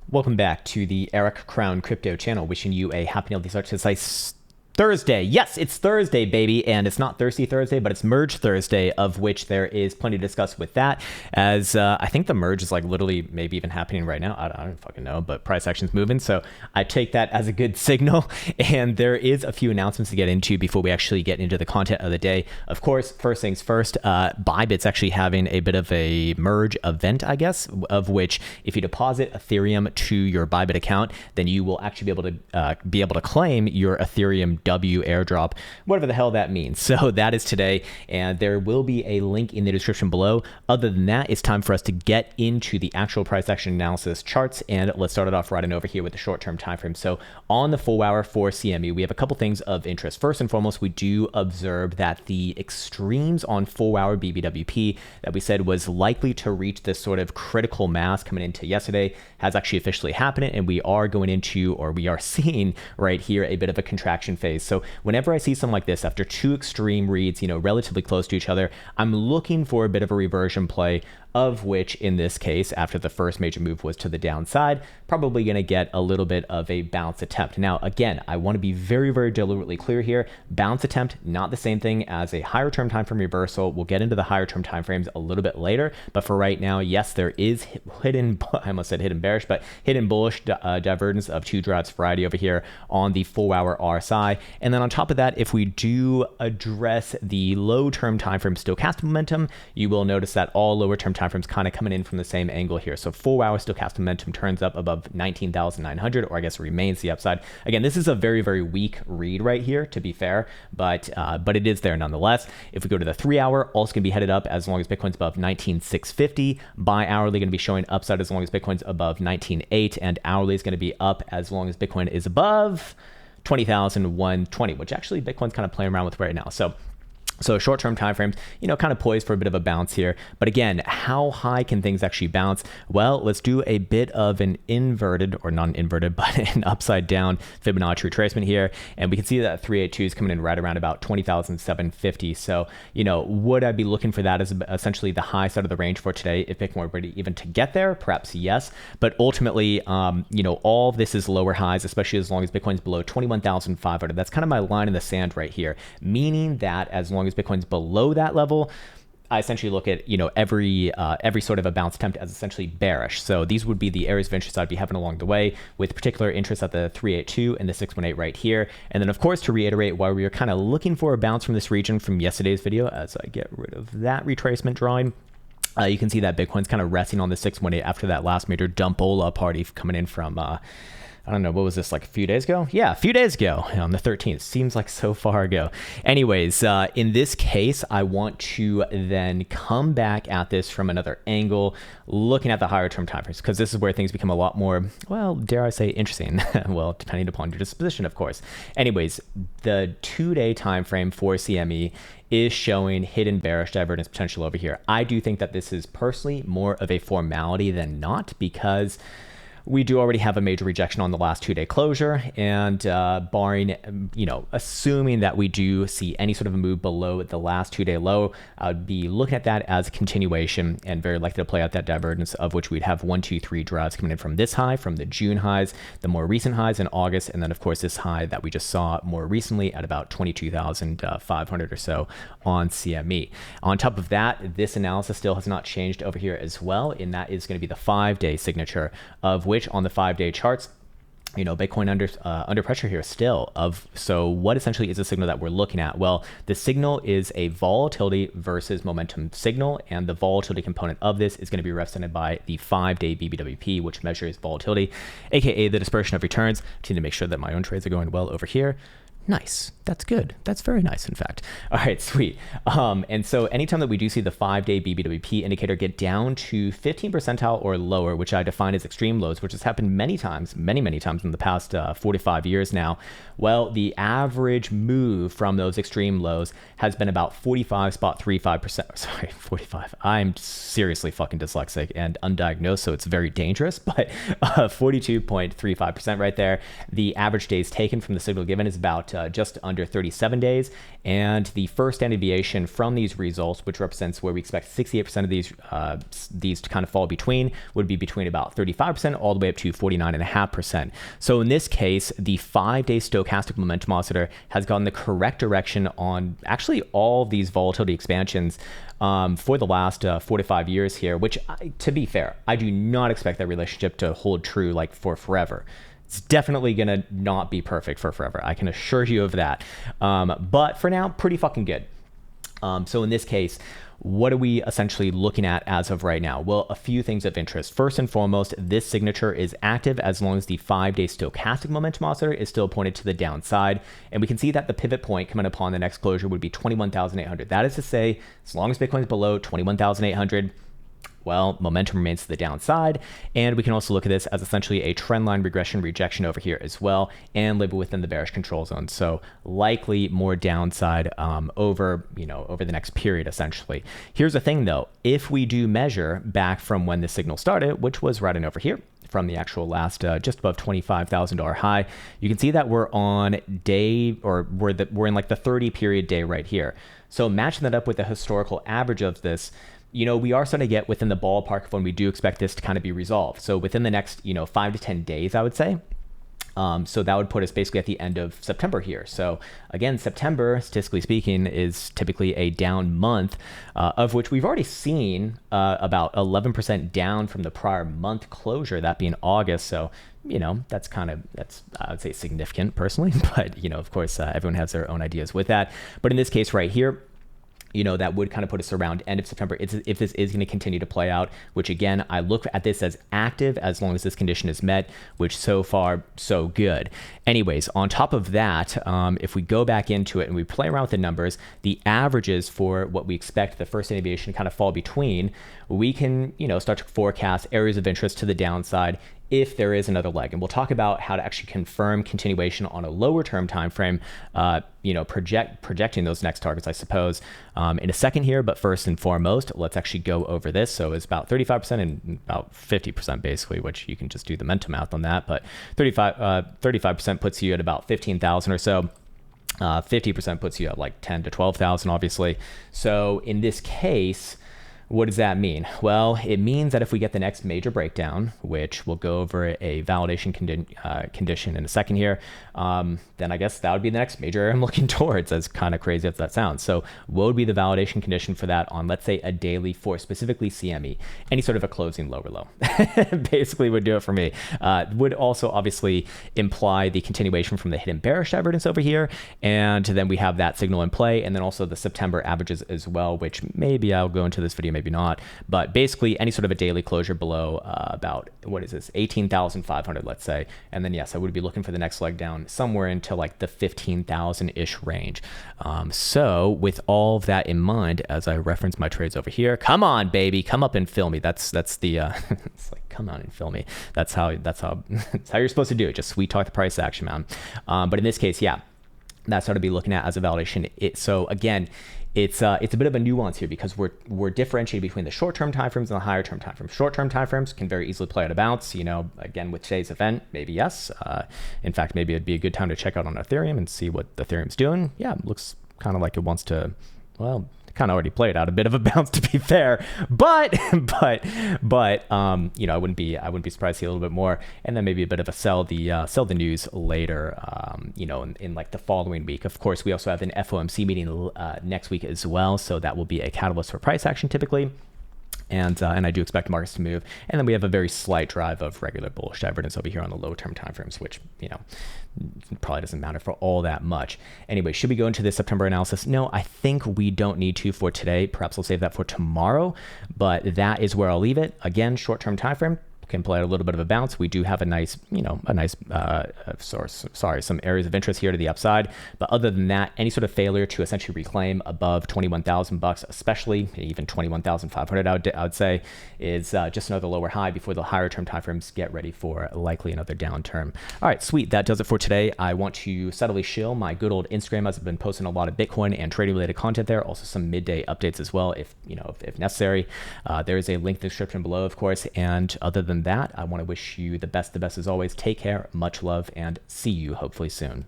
Welcome back to the Eric Krown Crypto channel. Wishing you a happy healthy start to this Thursday. Yes, it's Thursday, baby, and it's not Thirsty Thursday, but it's Merge Thursday, of which there is plenty to discuss with that, as I think the merge is like literally maybe even happening right now. I don't fucking know, but price action's moving, so I take that as a good signal, and there is a few announcements to get into before we actually get into the content of the day. Of course, first things first, Bybit's actually having a bit of a merge event, I guess, of which if you deposit Ethereum to your Bybit account, then you will actually be able to claim your Ethereum W airdrop, whatever the hell that means. So that is today, and there will be a link in the description below. Other than that, it's time for us to get into the actual price action analysis charts, and let's start it off right in over here with the short-term time frame. So on the 4 hour for CME, we have a couple things of interest. First and foremost, we do observe that the extremes on 4 hour BBWP that we said was likely to reach this sort of critical mass coming into yesterday has actually officially happened, and we are going into, or we are seeing right here, a bit of a contraction phase. So whenever I see something like this, after two extreme reads, relatively close to each other, I'm looking for a bit of a reversion play, of which in this case, after the first major move was to the downside, probably going to get a little bit of a bounce attempt. Now, again, I want to be very, very deliberately clear here. Bounce attempt, not the same thing as a higher term time frame reversal. We'll get into the higher term time frames a little bit later, but for right now, yes, there is hidden, I almost said hidden bearish, but hidden bullish divergence of 2 drives variety over here on the 4 hour RSI. And then on top of that, if we do address the low term time frame stochastic momentum, you will notice that all lower term time frames kind of coming in from the same angle here. So 4 hour stochastic momentum turns up above 19,900, or I guess remains the upside. Again, this is a very, very weak read right here, to be fair, but it is there nonetheless. If we go to the 3 hour, also going to be headed up as long as Bitcoin's above 19,650. Bi-hourly going to be showing upside as long as Bitcoin's above 19,800, and hourly is going to be up as long as Bitcoin is above 20,120, which actually Bitcoin's kind of playing around with right now. So short-term time frames, kind of poised for a bit of a bounce here. But again, how high can things actually bounce? Well, let's do a bit of an inverted, or not an inverted, but an upside down Fibonacci retracement here. And we can see that 382 is coming in right around about 20,750. So, would I be looking for that as essentially the high side of the range for today if Bitcoin were even to get there? Perhaps yes. But ultimately, all of this is lower highs, especially as long as Bitcoin's below 21,500. That's kind of my line in the sand right here, meaning that as long as Bitcoin's below that level, I essentially look at every sort of a bounce attempt as essentially bearish. So these would be the areas of interest I'd be having along the way, with particular interest at the 382 and the 618 right here. And then of course, to reiterate, while we were kind of looking for a bounce from this region from yesterday's video, as I get rid of that retracement drawing, you can see that Bitcoin's kind of resting on the 618 after that last major dumpola party coming in from I don't know, what was this, like a few days ago? Yeah, a few days ago on the 13th. Seems like so far ago. Anyways, in this case, I want to then come back at this from another angle, looking at the higher term time frames, because this is where things become a lot more, well, dare I say, interesting. Well, depending upon your disposition, of course. Anyways, the 2-day time frame for CME is showing hidden bearish divergence potential over here. I do think that this is personally more of a formality than not, because we do already have a major rejection on the last 2-day closure, and barring, assuming that we do see any sort of a move below the last 2-day low, I would be looking at that as a continuation and very likely to play out that divergence, of which we'd have 1, 2, 3 drives coming in from this high, from the June highs, the more recent highs in August, and then of course this high that we just saw more recently at about 22,500 or so on CME. On top of that, this analysis still has not changed over here as well, and that is going to be the 5-day signature, of which on the 5-day charts, Bitcoin under pressure here still. So what essentially is the signal that we're looking at? Well, the signal is a volatility versus momentum signal, and the volatility component of this is going to be represented by the 5-day BBWP, which measures volatility, aka the dispersion of returns. I need to make sure that my own trades are going well over here. Nice. That's good. That's very nice, in fact. All right, sweet. And so anytime that we do see the 5-day BBWP indicator get down to 15 percentile or lower, which I define as extreme lows, which has happened many times, many times in the past 45 years now, well, the average move from those extreme lows has been about 45.35%. Sorry, 45. I'm seriously fucking dyslexic and undiagnosed, so it's very dangerous, but 42.35% right there. The average days taken from the signal given is about just under 37 days. And the first standard deviation from these results, which represents where we expect 68% of these to kind of fall between, would be between about 35% all the way up to 49.5%. So in this case, the 5-day stochastic momentum oscillator has gone the correct direction on actually all of these volatility expansions for the last 4 to 5 years here, which, to be fair, I do not expect that relationship to hold true like for forever. It's definitely going to not be perfect for forever. I can assure you of that. But for now, pretty fucking good. So in this case, what are we essentially looking at as of right now? Well, a few things of interest. First and foremost, this signature is active as long as the 5-day stochastic momentum oscillator is still pointed to the downside. And we can see that the pivot point coming upon the next closure would be 21,800. That is to say, as long as Bitcoin is below 21,800, well, momentum remains to the downside. And we can also look at this as essentially a trendline regression rejection over here as well, and live within the bearish control zone. So likely more downside over the next period, essentially. Here's the thing though, if we do measure back from when the signal started, which was right in over here, from the actual last just above $25,000 high, you can see that we're on day, or we're in like the 30 period day right here. So matching that up with the historical average of this, we are starting to get within the ballpark of when we do expect this to kind of be resolved. So within the next, 5 to 10 days, I would say. So that would put us basically at the end of September here. So again, September, statistically speaking, is typically a down month, of which we've already seen about 11% down from the prior month closure, that being August. So, that's I would say significant personally, but, of course, everyone has their own ideas with that. But in this case right here, that would kind of put us around end of September if this is going to continue to play out, which again, I look at this as active as long as this condition is met, which so far, so good. Anyways, on top of that, if we go back into it and we play around with the numbers, the averages for what we expect the first deviation to kind of fall between, we can, start to forecast areas of interest to the downside if there is another leg. And we'll talk about how to actually confirm continuation on a lower term time frame, projecting those next targets, I suppose, in a second here. But first and foremost, let's actually go over this. So it's about 35% and about 50% basically, which you can just do the mental math on that. But 35% puts you at about 15,000 or so. 50% puts you at like 10 to 12,000, obviously. So in this case, what does that mean? Well, it means that if we get the next major breakdown, which we'll go over a validation condition in a second here, then I guess that would be the next major area I'm looking towards, as kind of crazy as that sounds. So what would be the validation condition for that on, let's say, a daily for specifically CME? Any sort of a closing low or low basically would do it for me. Would also obviously imply the continuation from the hidden bearish divergence over here. And then we have that signal in play. And then also the September averages as well, which maybe I'll go into this video, maybe not, but basically any sort of a daily closure below about, what is this, 18,500, let's say. And then yes, I would be looking for the next leg down somewhere into like the 15,000-ish range. So with all of that in mind, as I reference my trades over here, come on, baby, come up and fill me. That's the it's like, come on and fill me. That's how that's how you're supposed to do it. Just sweet talk the price action, man. But in this case, yeah, that's how to be looking at as a validation. So again, it's a bit of a nuance here because we're differentiating between the short-term timeframes and the higher-term timeframes. Short-term timeframes can very easily play out of bounds. Again, with today's event, maybe yes. In fact, maybe it'd be a good time to check out on Ethereum and see what Ethereum's doing. Yeah, it looks kind of like it wants to, well, kind of already played out a bit of a bounce, to be fair, but I wouldn't be surprised to see a little bit more, and then maybe a bit of a sell the news later, in like the following week. Of course, we also have an FOMC meeting next week as well, so that will be a catalyst for price action typically. And I do expect markets to move. And then we have a very slight drive of regular bullish divergence over here on the low-term timeframes, which, probably doesn't matter for all that much. Anyway, should we go into the September analysis? No, I think we don't need to for today. Perhaps I'll save that for tomorrow, but that is where I'll leave it. Again, short-term timeframe can play a little bit of a bounce. We do have some areas of interest here to the upside. But other than that, any sort of failure to essentially reclaim above 21,000 bucks, especially even 21,500, I would say, is just another lower high before the higher term timeframes get ready for likely another downturn. All right, sweet. That does it for today. I want to subtly shill my good old Instagram, as I've been posting a lot of Bitcoin and trading related content there. Also some midday updates as well, if necessary. There is a link in the description below, of course. And other than that, I want to wish you the best as always. Take care, much love, and see you hopefully soon.